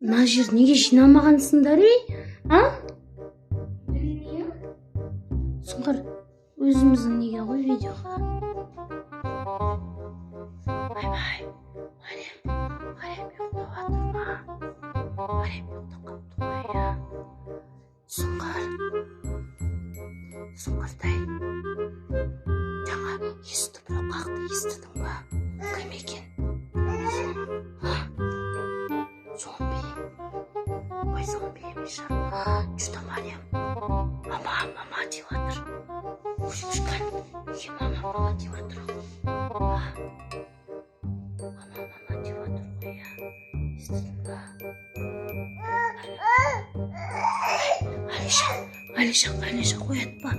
мына жерді неге жинамағансыңдар, а? Сұңқар, өзіміздің неге ғой видеоға. Ай, Марем ұйықтап жатыр ма? Марем ұйықтап қалыпты ғой, а? Сұңқардай, жаңа есікті біреу қақты, естідің ба? Кім екен? Зомби. Ой, зомби емес шығар. Что, Марем? Мама деп жатыр. Шыққан. Мама деп жатыр. Мама деп жатыр ғой, а? Естідің ба? Алиша, оятпа,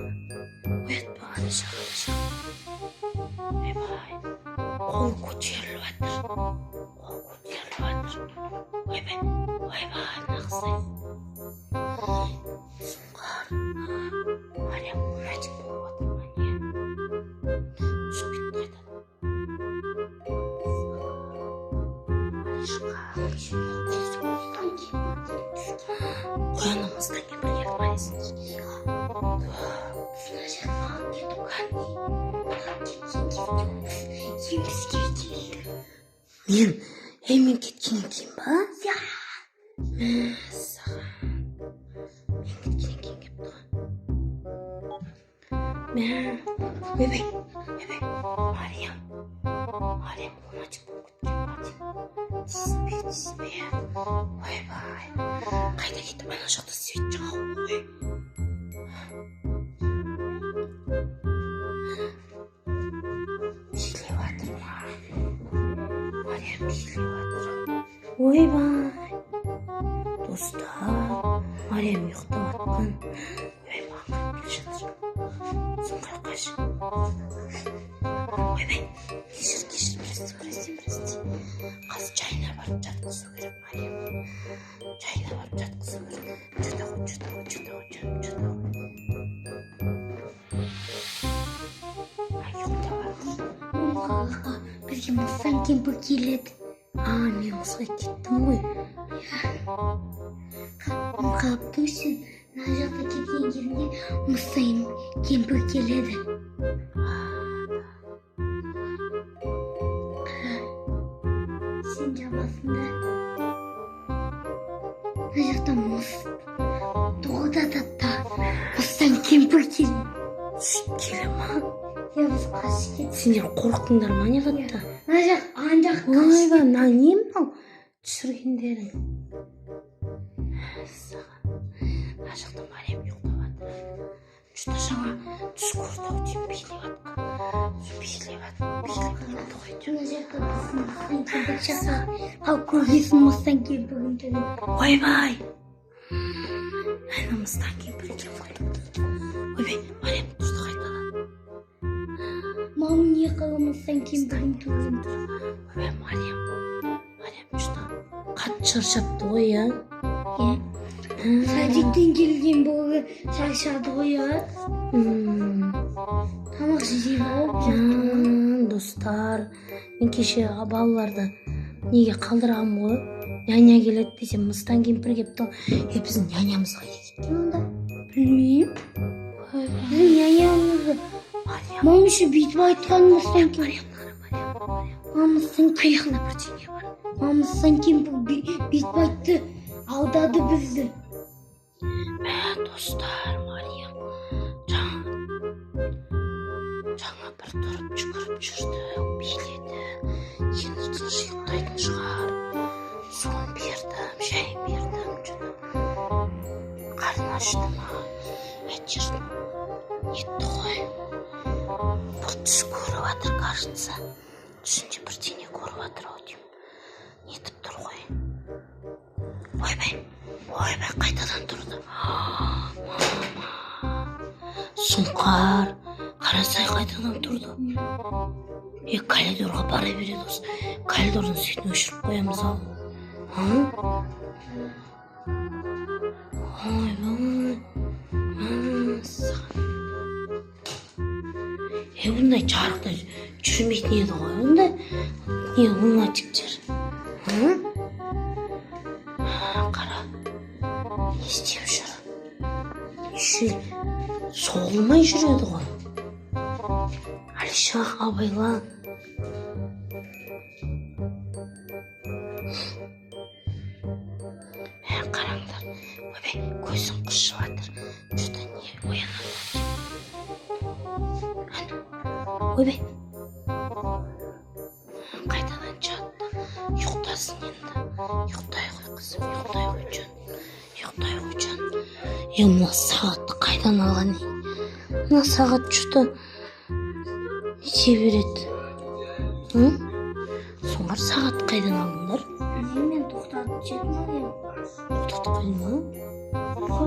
Алиша. Ойбай, қол көтеріліп жатыр. Ойбай, нақсай. Сұңқар, Марем мәтік болып жатыр ма, не? Түсіп кетті қайтадан. Қоянымыздан кейін бірге қылмайсың. Мен кеткеннен кейін ба? Мәссаған. Мен кеткеннен кейін кепті ғой. Ойбай, Марем, лунатик болып кеткен ба дейм. Тиіспе. Ойбай, қайда кетті? Ана жақта свет жағу ғой. Билеп жатыр ма? Марем билеп жатыр. Ойбай, достар, Марем ұйықтап жатқан. Ойбай, келе жатыр. Сұңқар қашы. Ойбай, кешір, прости. Қазір жайына барып жатқызу керек, Марем. Жайына барып жатқызу керек. Жата ғой. Бірге мұстан кемпір келеді. Мен мұсқа кеттім ғой. Қалыптың сен мына жақта кеткен жерінде мұстан кемпір келеді. Сен жабасында мына жақта мұстан кемпір келеді. Келе ма? Біз қашып кеттік. Сендер қорықтыңдар ма не қатты? Ана жақ қашып. Ойбай, не мынау түсіргендерің? Ана жақта Марем ұйықтап жатыр. Что жаңа түс көрді ау деймін, билеп жатыр. Ана жақта біздің мұстан кемпір шақа. Ал көргесін мұстан кемпірін төлеп. Ойбай! Ана мұстан кемпір келіп. Ойбай, Марем тұрды қайтадан. Мам, не қаламастан кемпірін төлеп. Ойбай, Марем, что? Қатты шаршапты ғой, а? Садиктен келген болды, шаршады ғой, а? Тамақ жеп алып жатыр. Достар, мен кеше балаларды неге қалдырғам ғой? Няня келеді десем, мұстан кемпір кепті. Біздің нянямыз қайда кеткен онда? Білмеймін. Біздің нянямызды мам еще бүйтіп айтқан мұстан кемпір. Мамыстан аяғында бірдеңе бар. Мамыстан кемпір бүйтіп айтты, алдады бізді. Достар, Марем жаңа бір тұрып жүгіріп жүрді, биледі. Енді тыныш ұйықтайтын шығар. Суын бердім, шайын бердім. Қарны ашты ма? Әйтеуір нетті ғой. Бір түс көріп жатыр, кажется. Түсінде бірдеңе көріп жатыр ау деймін. Нетіп тұр ғой. Ойбай, қайтадан тұрды. Мама. Сұңқар, қарасай қайтадан тұрды. Коридорға бара береді осы. Коридордың светін өшіріп қоямыз ау. Бұндай жарықта жүрмейтін еді ғой. Онда не лунатиктер. қара. Не істеп жүр? Соғылмай жүреді ғой. Алиша, абайла. Қараңдар. Ойбай, көзің қышып жатыр. Что-то не оянады. Ойбай. Қайтадан жатты. Ұйықтасын енді. Ұйықтай ғой, қызым, ұйықтай ғой, жан. Ұйықтай ғой, жан. Мына сағатты қайдан алған? Мына сағат что-то нете береді. Соңғар сағат қайдан алдыңдар? Мен тоқтатып жеттім ғой. Тоқтатып қойдың ба?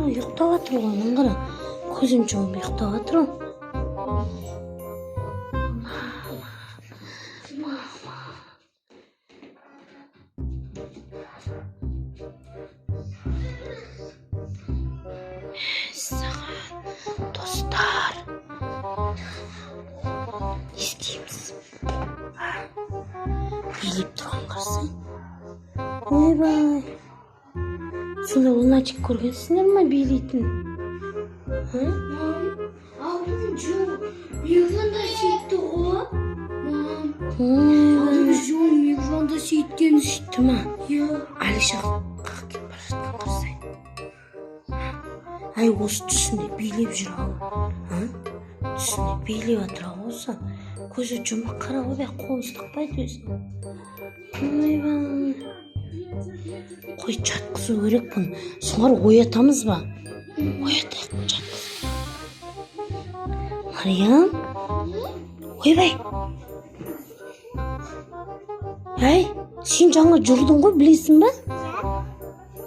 Ұйықтап жатыр ғой, мен қара. Көзім жұмып ұйықтап жатыр ғой. Саған, достар. Не істейміз? Билеп тұрған қарсың. Ойбай. Сонда лунатик көргенсіңдер ма билейтін? Алдым жоқ. Мегжанда сөйтті ғой. Жоқ, Мегжанда сөйткен. Сөйтті ма? Иә. Алиша қағып кетіп бара жатқан қарсай. Әй, осы түсінде билеп жүр ау. Түсінде билеп жатыр ау осы. Көзі жұмық қара ғой, қолын ұстатпайды өзі. Ойбай. Қой, жатқызу керек бұны. Соңар оятамыз ба? Оятайық, жатқыз. Мариям? Ойбай. Әй, сен жаңа жүрдің ғой, білесің ба?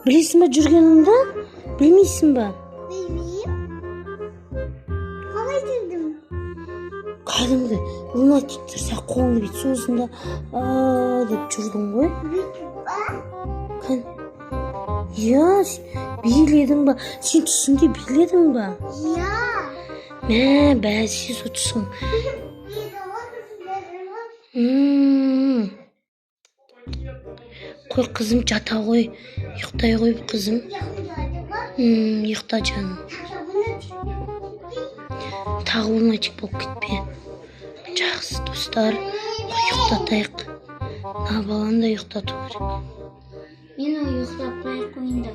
Білесің ба жүргеніңді? Білмейсің ба? Білмеймін. Қалай жүрдім? Кәдімгі лунатиктер сен қолыңды бүйтіп соғысында деп жүрдің ғой. Иә, биледің ба? Сен түсіңде биледің ба? Иә. Бәсе со түсің. Қой, қызым, жата ғой. Ұйықтай ғой, қызым. Ұйықта, жаным. Тағы лунатик болып кетпе. Жақсы, достар. Ұйықтатайық. Баланы да ұйықтату керек. Мен ұйықтап қояйық ойында.